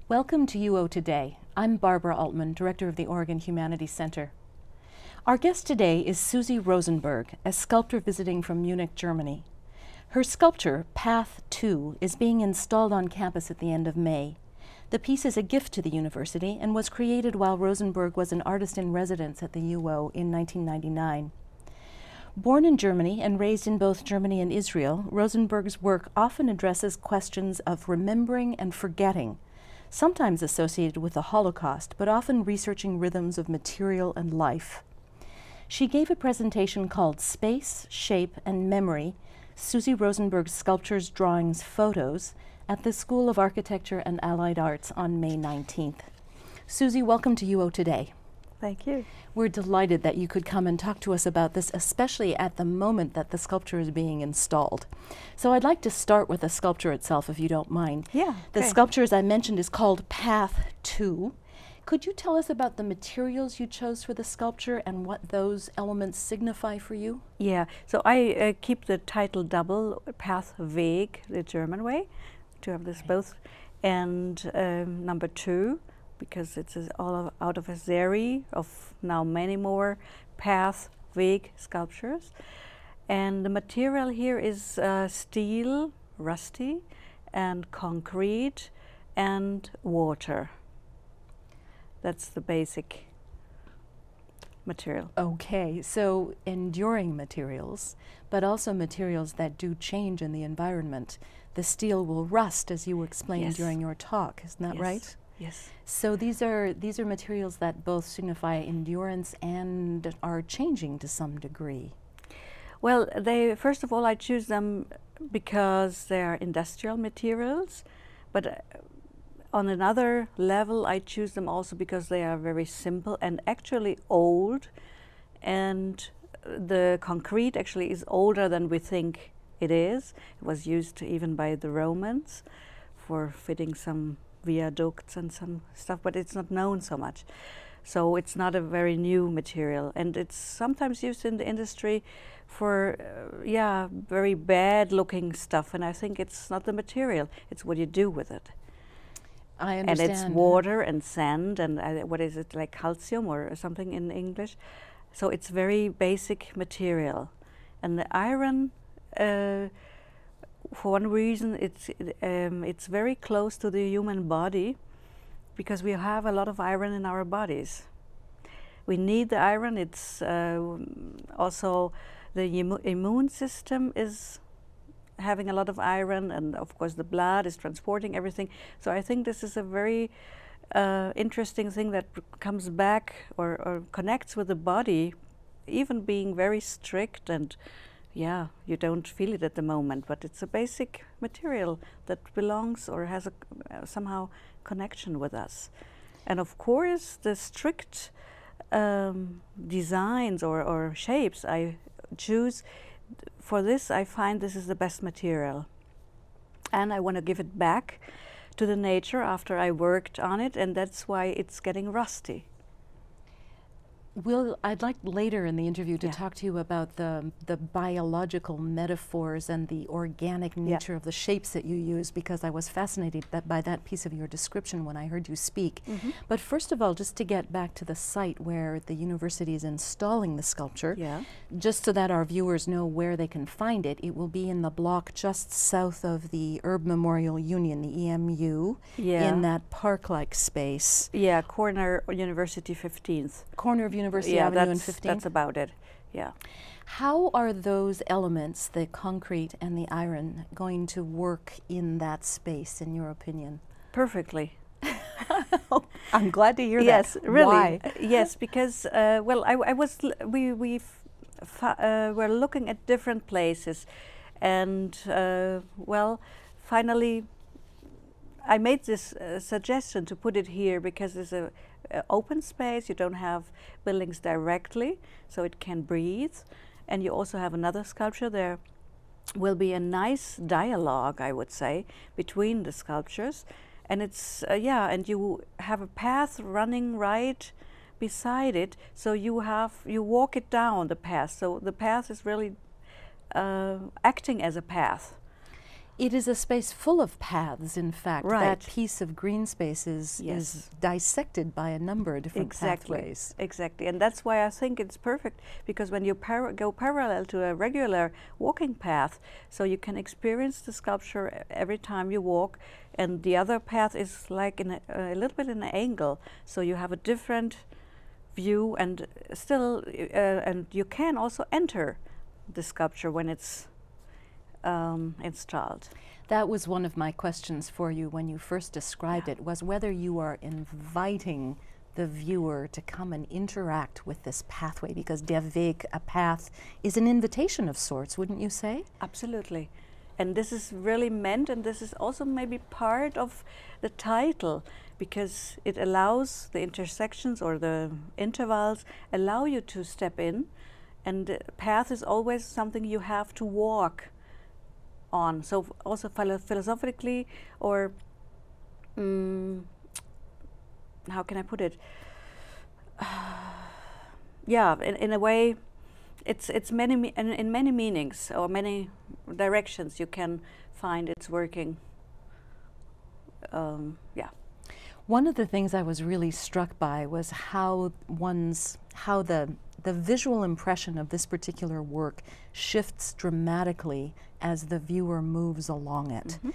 Welcome to UO Today. I'm Barbara Altman, Director of the Oregon Humanities Center. Our guest today is Susi Rosenberg, a sculptor visiting from Munich, Germany. Her sculpture, Path 2, is being installed on campus at the end of May. The piece is a gift to the university and was created while Rosenberg was an artist in residence at the UO in 1999. Born in Germany and raised in both Germany and Israel, Rosenberg's work often addresses questions of remembering and forgetting, sometimes associated with the Holocaust, but often researching rhythms of material and life. She gave a presentation called Space, Shape, and Memory, Susi Rosenberg's Sculptures, Drawings, Photos, at the School of Architecture and Allied Arts on May 19th. Susi, welcome to UO Today. Thank you. We're delighted that you could come and talk to us about this, especially at the moment that the sculpture is being installed. So I'd like to start with the sculpture itself, if you don't mind. Yeah. The sculpture, as I mentioned, is called Path 2. Could you tell us about the materials you chose for the sculpture and what those elements signify for you? Yeah, so I keep the title double, Path Weg, the German way, to have this both, and number 2, because it's all out of a series of now many more Path Weg sculptures. And the material here is steel, rusty, and concrete, and water. That's the basic material. Okay, so enduring materials, but also materials that do change in the environment. The steel will rust, as you explained during your talk, isn't that right? Yes. So these are materials that both signify endurance and are changing to some degree. Well, first of all, I choose them because they are industrial materials, but on another level, I choose them also because they are very simple and actually old, and the concrete actually is older than we think it is. It was used even by the Romans for fitting some viaducts and some stuff, but it's not known so much. So it's not a very new material, and it's sometimes used in the industry for very bad looking stuff, and I think it's not the material, it's what you do with it. I understand. And it's water and sand and what is it, like calcium or something in English. So it's very basic material. And the iron, for one reason, it's very close to the human body because we have a lot of iron in our bodies. We need the iron. It's also the immune system is having a lot of iron, and of course the blood is transporting everything. So I think this is a very interesting thing that comes back or connects with the body, even being very strict, and you don't feel it at the moment, but it's a basic material that belongs or has a somehow connection with us. And of course the strict designs or shapes I choose, for this I find this is the best material, and I want to give it back to the nature after I worked on it, and that's why it's getting rusty. I'd like later in the interview to talk to you about the biological metaphors and the organic nature of the shapes that you use, because I was fascinated by that piece of your description when I heard you speak. But first of all, just to get back to the site where the university is installing the sculpture, just so that our viewers know where they can find it, it will be in the block just south of the Herb Memorial Union, the EMU, in that park-like space. Yeah, corner University 15th. Corner of University Avenue and 15th? That's about it, yeah. How are those elements, the concrete and the iron, going to work in that space, in your opinion? Perfectly. I'm glad to hear that. Yes, really. Why? Yes, because, well, we were looking at different places, and, well, finally, I made this suggestion to put it here because it's a open space. You don't have buildings directly, so it can breathe. And you also have another sculpture. There will be a nice dialogue, I would say, between the sculptures. And it's, and you have a path running right beside it, so you walk it down the path. So the path is really acting as a path. It is a space full of paths, in fact. Right. That piece of green space is dissected by a number of different pathways. Exactly, and that's why I think it's perfect, because when you go parallel to a regular walking path, so you can experience the sculpture every time you walk, and the other path is like in a little bit in an angle, so you have a different view, and still, and you can also enter the sculpture when it's installed. That was one of my questions for you when you first described it, was whether you are inviting the viewer to come and interact with this pathway, because der Weg, a path, is an invitation of sorts, wouldn't you say? Absolutely. And this is really meant, and this is also maybe part of the title, because it allows the intersections or the intervals allow you to step in, and the path is always something you have to walk on. So also philosophically, or how can I put it? Yeah, in a way, it's many in many meanings or many directions you can find it's working. Yeah. One of the things I was really struck by was how the visual impression of this particular work shifts dramatically as the viewer moves along it. Mm-hmm.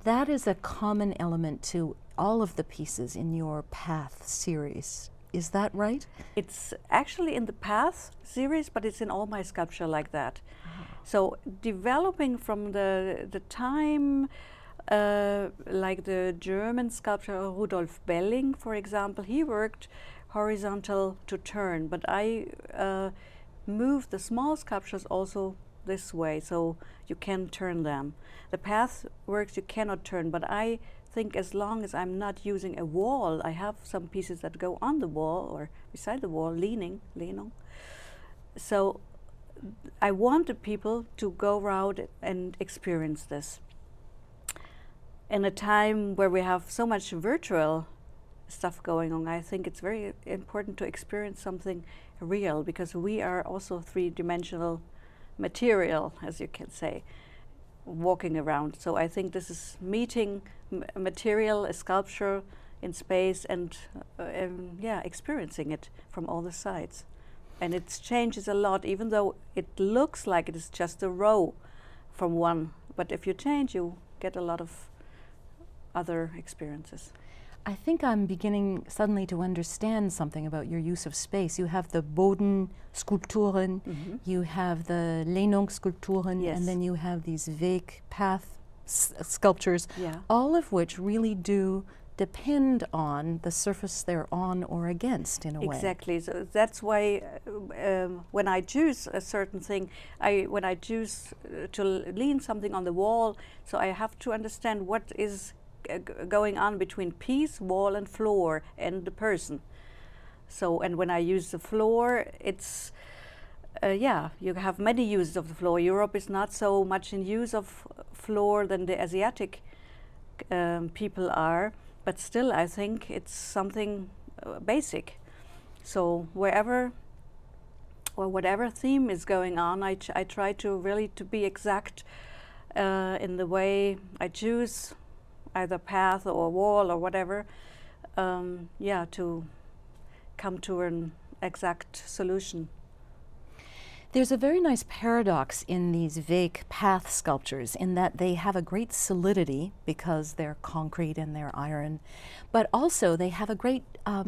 That is a common element to all of the pieces in your Path series. Is that right? It's actually in the Path series, but it's in all my sculpture like that. Oh. So developing from the time, like the German sculptor Rudolf Belling, for example, he worked horizontal to turn, but I moved the small sculptures also this way, so you can turn them. The Path works you cannot turn, but I think as long as I'm not using a wall, I have some pieces that go on the wall or beside the wall, leaning. So I wanted people to go around and experience this. In a time where we have so much virtual stuff going on, I think it's very important to experience something real, because we are also three-dimensional material, as you can say, walking around. So I think this is meeting material, a sculpture in space, and yeah, experiencing it from all the sides. And it changes a lot, even though it looks like it is just a row from one. But if you change, you get a lot of other experiences. I think I'm beginning suddenly to understand something about your use of space. You have the Bodenskulpturen, you have the Lehnungsskulpturen, and then you have these Weg path sculptures, all of which really do depend on the surface they're on or against, in a way. Exactly. So that's why when I choose a certain thing, when I choose to lean something on the wall, so I have to understand what is going on between piece, wall, and floor, and the person. So, and when I use the floor, it's yeah, you have many uses of the floor. Europe is not so much in use of floor than the Asiatic people are, but still I think it's something basic. So wherever or whatever theme is going on, I try to really to be exact in the way I choose either path or wall or whatever, yeah, to come to an exact solution. There's a very nice paradox in these Weg path sculptures, in that they have a great solidity because they're concrete and they're iron, but also they have a great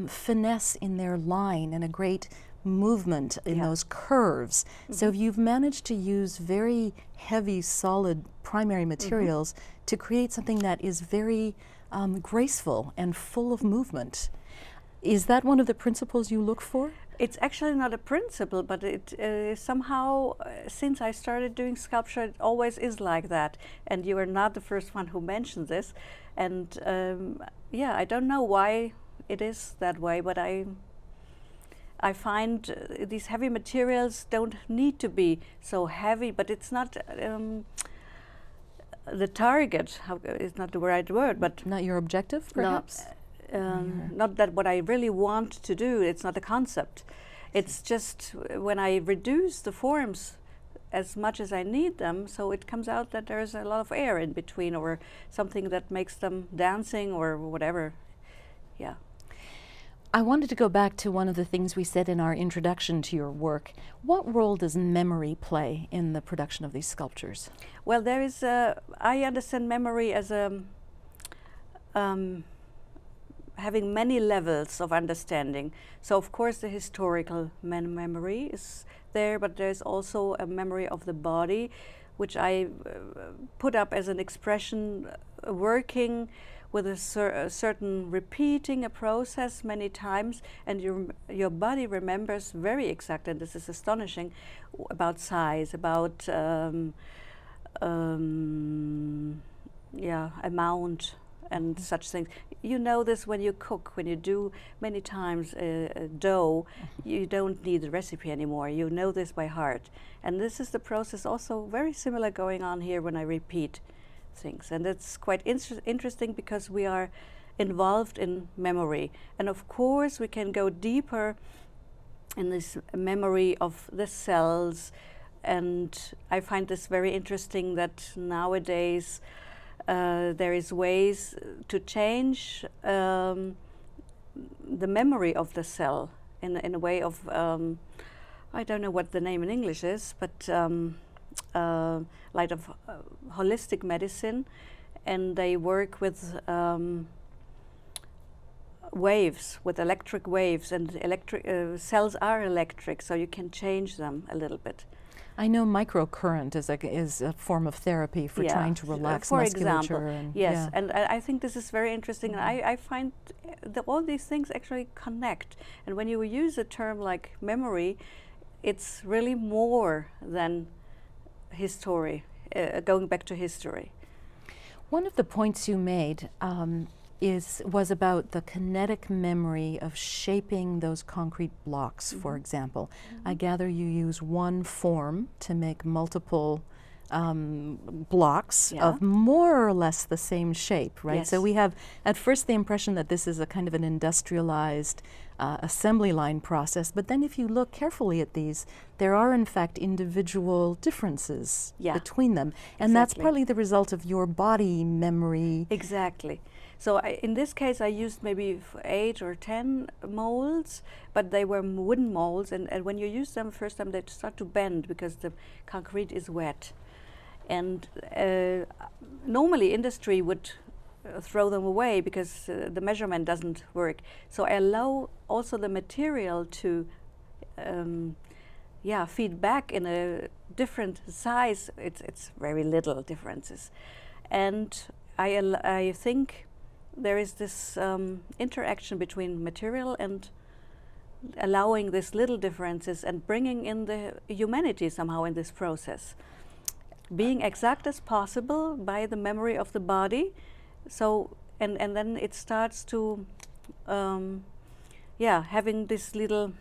finesse in their line and a great movement in those curves. So you've managed to use very heavy, solid primary materials to create something that is very graceful and full of movement. Is that one of the principles you look for? It's actually not a principle, but it somehow, since I started doing sculpture, it always is like that. And you are not the first one who mentioned this. And yeah, I don't know why it is that way, but I find these heavy materials don't need to be so heavy, but it's not the target. It's not the right word, but not your objective, perhaps. Not that what I really want to do. It's not a concept. It's just when I reduce the forms as much as I need them, so it comes out that there's a lot of air in between, or something that makes them dancing or whatever. Yeah. I wanted to go back to one of the things we said in our introduction to your work. What role does memory play in the production of these sculptures? Well, there is I understand memory as having many levels of understanding. So of course the historical memory is there, but there's also a memory of the body, which I put up as an expression working with a certain repeating a process many times, and your body remembers very exact, and this is astonishing, about size, about amount and such things. You know this when you cook, when you do many times a dough, you don't need the recipe anymore. You know this by heart. And this is the process also very similar going on here when I repeat things. And it's quite interesting because we are involved in memory. And of course we can go deeper in this memory of the cells. And I find this very interesting that nowadays there is ways to change the memory of the cell in a way of, I don't know what the name in English is, but like of holistic medicine, and they work with waves, with electric waves, and electric cells are electric, so you can change them a little bit. I know microcurrent is a form of therapy for trying to relax for musculature. Example, and yes, and I think this is very interesting. And I find that all these things actually connect. And when you use a term like memory, it's really more than history, going back to history. One of the points you made was about the kinetic memory of shaping those concrete blocks, for example. I gather you use one form to make multiple blocks of more or less the same shape, right? Yes. So we have at first the impression that this is a kind of an industrialized assembly line process, but then if you look carefully at these, there are in fact individual differences between them, and that's partly the result of your body memory. Exactly. So in this case I used maybe 8 or 10 molds, but they were wooden molds, and when you use them first time they start to bend because the concrete is wet. And normally industry would throw them away because the measurement doesn't work. So I allow also the material to feed back in a different size. It's very little differences. And I think there is this interaction between material and allowing these little differences and bringing in the humanity somehow in this process. Being exact as possible by the memory of the body. So, and then it starts to, having these little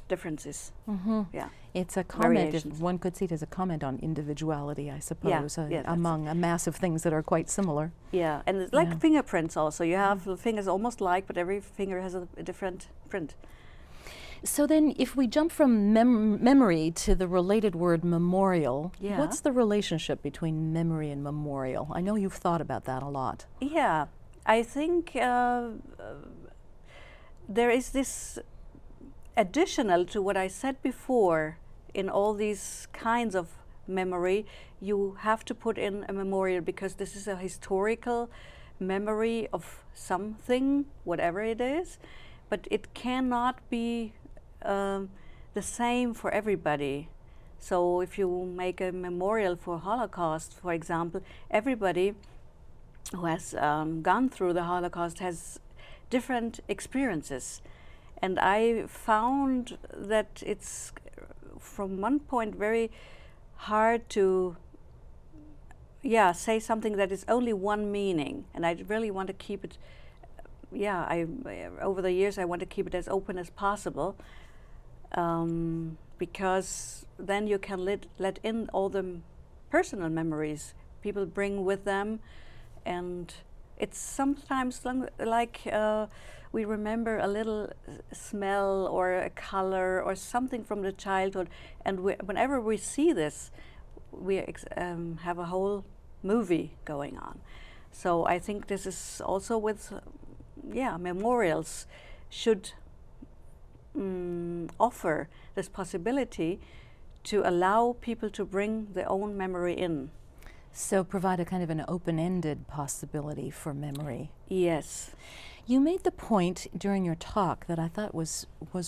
differences. Yeah. It's a comment, if one could see it as a comment on individuality, I suppose, among a mass of things that are quite similar. Yeah, and it's like fingerprints also. You have fingers almost like, but every finger has a different print. So then if we jump from memory to the related word memorial, what's the relationship between memory and memorial? I know you've thought about that a lot. Yeah, I think there is this additional to what I said before. In all these kinds of memory, you have to put in a memorial because this is a historical memory of something, whatever it is, but it cannot be the same for everybody. So if you make a memorial for Holocaust, for example, everybody who has gone through the Holocaust has different experiences. And I found that it's from one point very hard to say something that is only one meaning, and I really want to keep it over the years I want to keep it as open as possible, because then you can let in all the personal memories people bring with them, and it's sometimes like we remember a little smell or a color or something from the childhood, and whenever we see this, we have a whole movie going on. So I think this is also with, memorials should offer this possibility to allow people to bring their own memory in. So provide a kind of an open-ended possibility for memory. Yes. You made the point during your talk that I thought was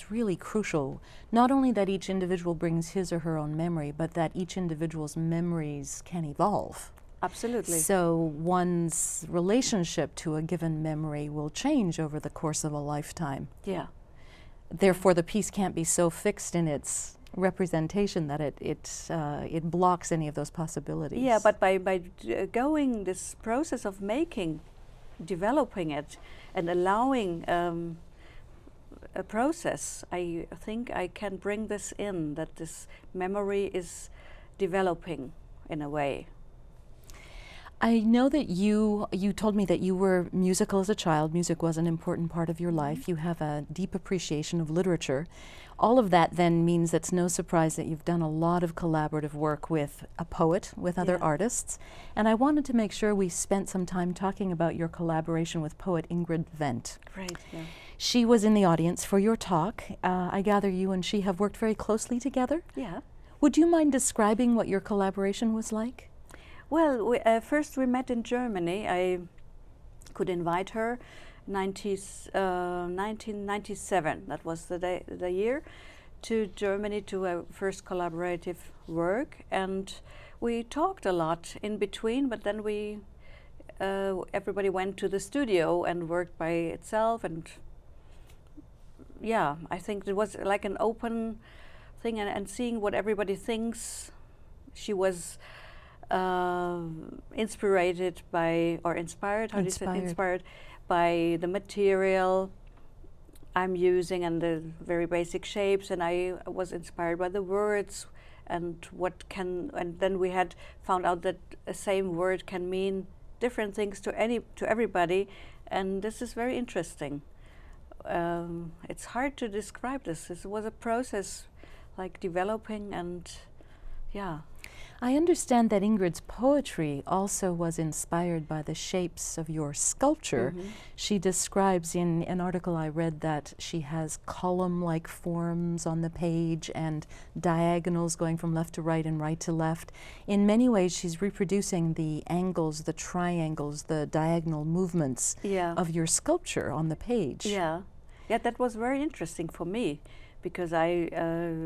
really crucial, not only that each individual brings his or her own memory, but that each individual's memories can evolve. Absolutely. So one's relationship to a given memory will change over the course of a lifetime. Yeah. Therefore, the piece can't be so fixed in its representation that it blocks any of those possibilities. Yeah, but by going this process of developing it, and allowing a process, I think I can bring this in, that this memory is developing in a way. I know that you told me that you were musical as a child. Music was an important part of your life. You have a deep appreciation of literature. All of that then means it's no surprise that you've done a lot of collaborative work with a poet, with other artists. And I wanted to make sure we spent some time talking about your collaboration with poet Ingrid Wendt. Great, yeah. She was in the audience for your talk. I gather you and she have worked very closely together? Yeah. Would you mind describing what your collaboration was like? Well, first we met in Germany. I could invite her 1997, that was the year, to Germany to a first collaborative work, and we talked a lot in between, but then we everybody went to the studio and worked by itself, and yeah, I think it was like an open thing, and seeing what everybody thinks. She was inspired by the material I'm using and the very basic shapes, and I was inspired by the words and and then we had found out that the same word can mean different things to everybody, and this is very interesting. It's hard to describe this. This was a process like developing, and yeah. I understand that Ingrid's poetry also was inspired by the shapes of your sculpture. Mm-hmm. She describes in an article I read that she has column-like forms on the page and diagonals going from left to right and right to left. In many ways, she's reproducing the angles, the triangles, the diagonal movements of your sculpture on the page. Yeah, yeah, that was very interesting for me, because I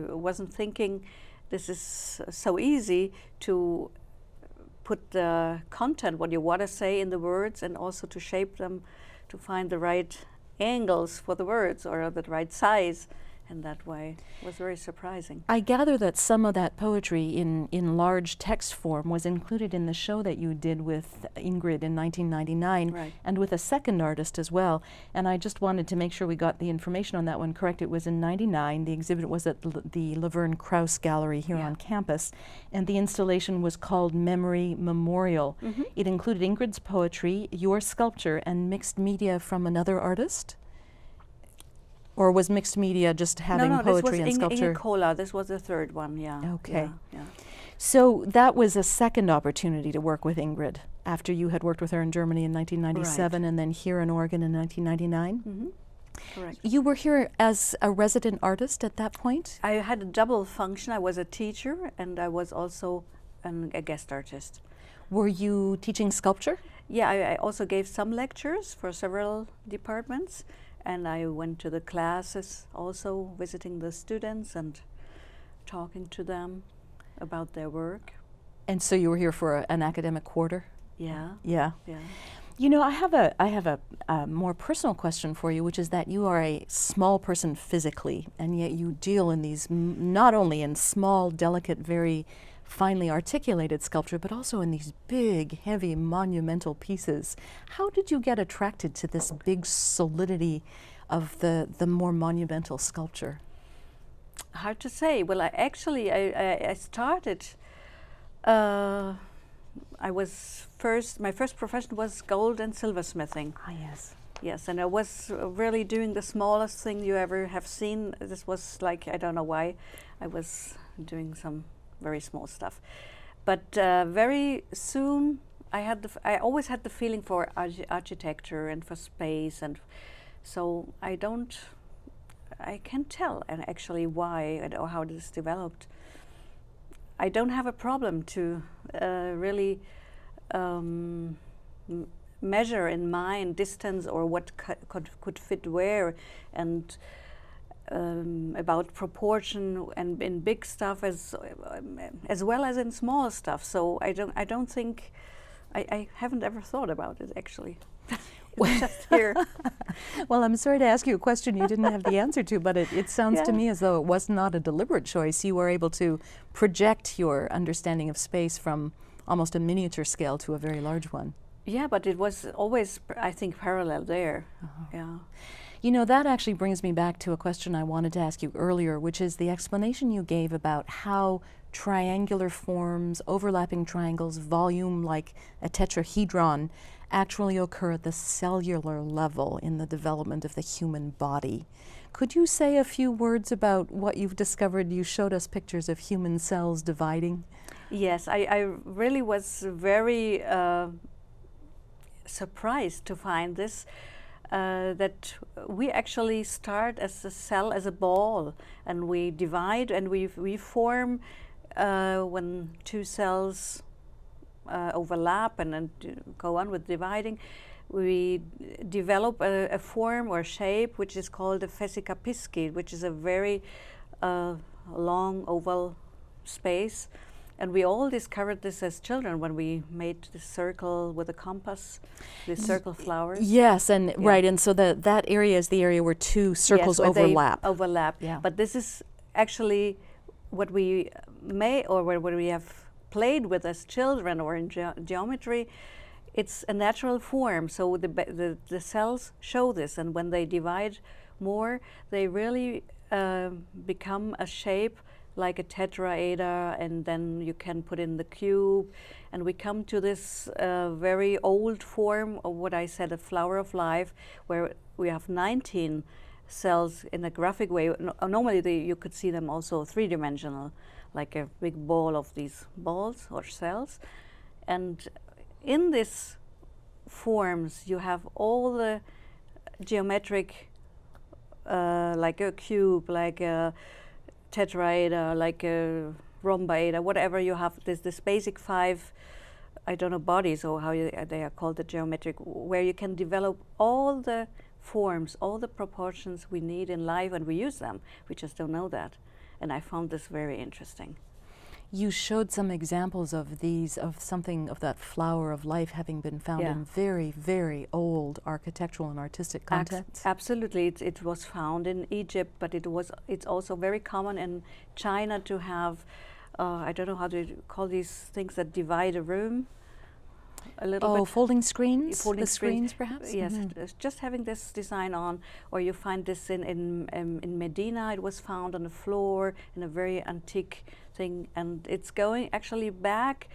wasn't thinking this is so easy to put the content, what you want to say, in the words, and also to shape them to find the right angles for the words or the right size. And that way it was very surprising. I gather that some of that poetry in large text form was included in the show that you did with Ingrid in 1999, right, and with a second artist as well. And I just wanted to make sure we got the information on that one correct. It was in '99. The exhibit was at the Laverne Krauss Gallery here on campus, and the installation was called Memory Memorial. Mm-hmm. It included Ingrid's poetry, your sculpture, and mixed media from another artist? Or was mixed media just having poetry and sculpture? Inge Kola, this was the third one, yeah. Okay. Yeah. So that was a second opportunity to work with Ingrid after you had worked with her in Germany in 1997 and then here in Oregon in 1999? Mm-hmm. Correct. You were here as a resident artist at that point? I had a double function. I was a teacher and I was also a guest artist. Were you teaching sculpture? Yeah, I also gave some lectures for several departments. And I went to the classes, also visiting the students and talking to them about their work. And so you were here for an academic quarter? Yeah. Yeah. Yeah. You know, I have a more personal question for you, which is that you are a small person physically, and yet you deal in these not only in small, delicate, very finely articulated sculpture, but also in these big, heavy, monumental pieces. How did you get attracted to this big solidity of the more monumental sculpture? Hard to say. Well, I started I was my first profession was gold and silversmithing. Ah, yes. Yes, and I was really doing the smallest thing you ever have seen. This was like, I don't know why, I was doing some very small stuff. But very soon, I always had the feeling for architecture and for space, and so I can't tell and actually why or how this developed. I don't have a problem to really measure in mind distance or what could fit where, and about proportion and in big stuff as well as in small stuff. So I don't think I haven't ever thought about it actually. It's just here. Well, I'm sorry to ask you a question you didn't have the answer to, but it sounds to Yeah. me as though it was not a deliberate choice. You were able to project your understanding of space from almost a miniature scale to a very large one. Yeah, but it was always, I think, parallel there. Yeah. You know, that actually brings me back to a question I wanted to ask you earlier, which is the explanation you gave about how triangular forms, overlapping triangles, volume like a tetrahedron, actually occur at the cellular level in the development of the human body. Could you say a few words about what you've discovered? You showed us pictures of human cells dividing. Yes, I really was very surprised to find this, that we actually start as a cell, as a ball, and we divide and we form when two cells overlap and then go on with dividing. We develop a form or shape which is called a vesica piscis, which is a very long oval space. And we all discovered this as children when we made the circle with a compass, the circle flowers. Yes, and right, and so that area is the area where two circles overlap. Overlap. Yeah. But this is actually what we what we have played with as children or in geometry. It's a natural form, so the cells show this, and when they divide more, they really become a shape like a tetraeder, and then you can put in the cube, and we come to this very old form of what I said, a flower of life, where we have 19 cells in a graphic way. Normally you could see them also three-dimensional, like a big ball of these balls or cells. And in these forms you have all the geometric, like a cube, like a tetraeder, like a rhomboeder, whatever you have, this basic 5, I don't know, bodies or how they are called, the geometric, where you can develop all the forms, all the proportions we need in life, and we use them. We just don't know that. And I found this very interesting. You showed some examples of these, of something of that flower of life having been found in very, very old architectural and artistic contexts. Absolutely, it was found in Egypt, but it's also very common in China to have, I don't know how to call these things that divide a room. A little bit. Folding screens? Folding screens, perhaps? Yes, just having this design on, or you find this in Medina. It was found on the floor in a very antique thing, and it's going actually back,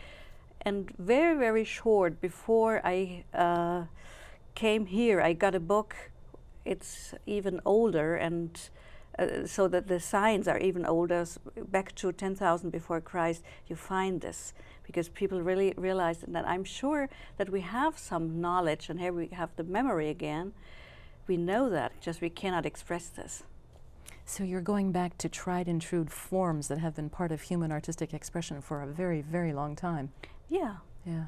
and very, very short before I came here, I got a book. It's even older, and so that the signs are even older, back to 10,000 before Christ. You find this because people really realized that. I'm sure that we have some knowledge, and here we have the memory again. We know that, just we cannot express this. So you're going back to tried and true forms that have been part of human artistic expression for a very, very long time. Yeah. Yeah.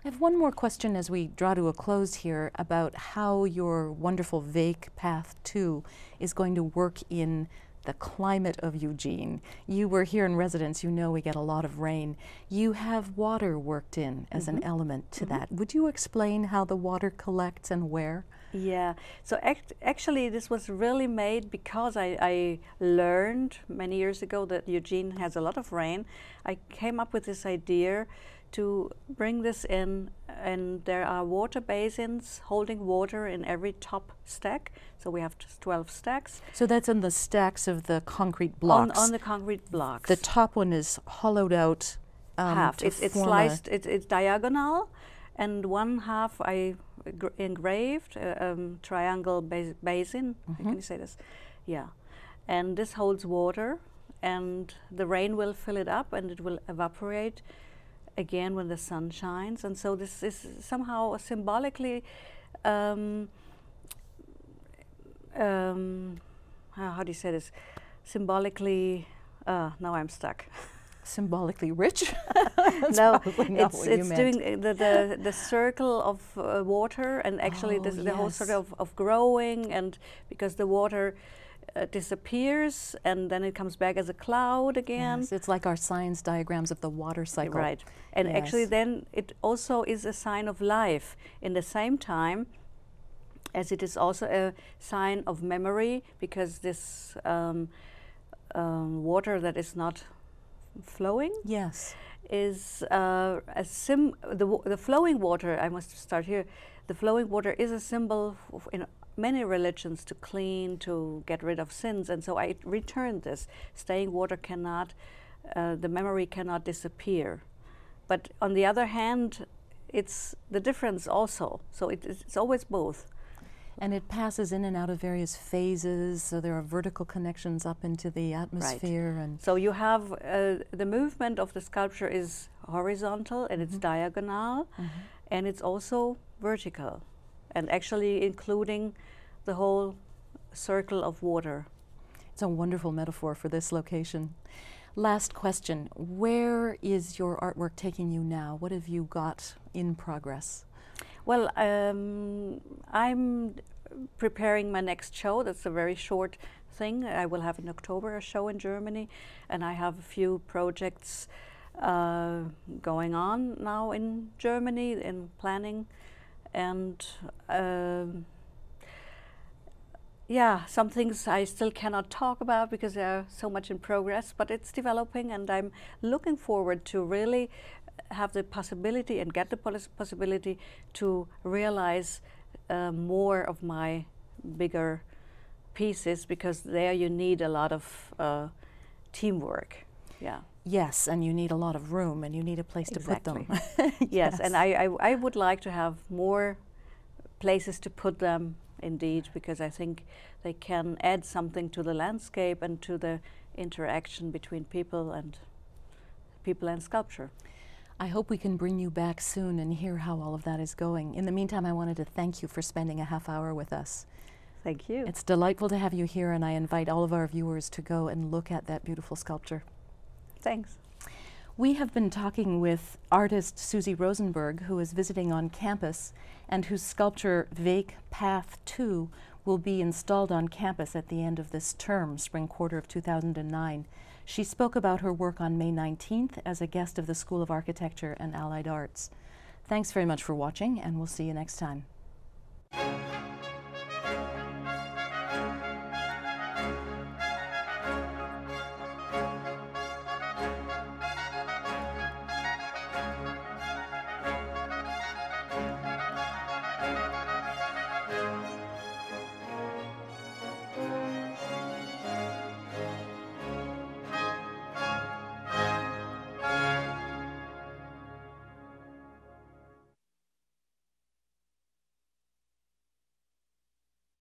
I have one more question as we draw to a close here about how your wonderful Vake Path 2 is going to work in the climate of Eugene. You were here in residence, you know we get a lot of rain. You have water worked in as an element to that. Would you explain how the water collects and where? Yeah, so actually this was really made because I learned many years ago that Eugene has a lot of rain. I came up with this idea to bring this in, and there are water basins holding water in every top stack. So we have 12 stacks. So that's on the stacks of the concrete blocks. On the concrete blocks. The top one is hollowed out half. to It's form sliced. It's diagonal, and one half I engraved triangle basin. Can you say this? Yeah, and this holds water, and the rain will fill it up, and it will evaporate again when the sun shines. And so this is somehow symbolically. How do you say this? Symbolically. Now I'm stuck. Symbolically rich? No, it's doing the circle of water, and actually the whole sort of growing, and because the water disappears and then it comes back as a cloud again. Yes, it's like our science diagrams of the water cycle. Right, and actually then it also is a sign of life in the same time as it is also a sign of memory, because this water that is not flowing is the flowing water. I must start here. The flowing water is a symbol in many religions to clean, to get rid of sins, and so I returned this. Staying water cannot, the memory cannot disappear. But on the other hand, it's the difference also. So it's always both. And it passes in and out of various phases, so there are vertical connections up into the atmosphere. Right. And so you have the movement of the sculpture is horizontal, and it's diagonal, and it's also vertical, and actually including the whole circle of water. It's a wonderful metaphor for this location. Last question, where is your artwork taking you now? What have you got in progress? Well, I'm preparing my next show. That's a very short thing. I will have in October a show in Germany, and I have a few projects going on now in Germany in planning, and yeah, some things I still cannot talk about because there are so much in progress, but it's developing, and I'm looking forward to really have the possibility and get the possibility to realize more of my bigger pieces, because there you need a lot of teamwork. Yeah. Yes, and you need a lot of room, and you need a place to put them. Yes, and I would like to have more places to put them, indeed, because I think they can add something to the landscape and to the interaction between people and sculpture. I hope we can bring you back soon and hear how all of that is going. In the meantime, I wanted to thank you for spending a half hour with us. Thank you. It's delightful to have you here, and I invite all of our viewers to go and look at that beautiful sculpture. Thanks. We have been talking with artist Susi Rosenberg, who is visiting on campus, and whose sculpture Weg Path 2 will be installed on campus at the end of this term, spring quarter of 2009. She spoke about her work on May 19th as a guest of the School of Architecture and Allied Arts. Thanks very much for watching, and we'll see you next time.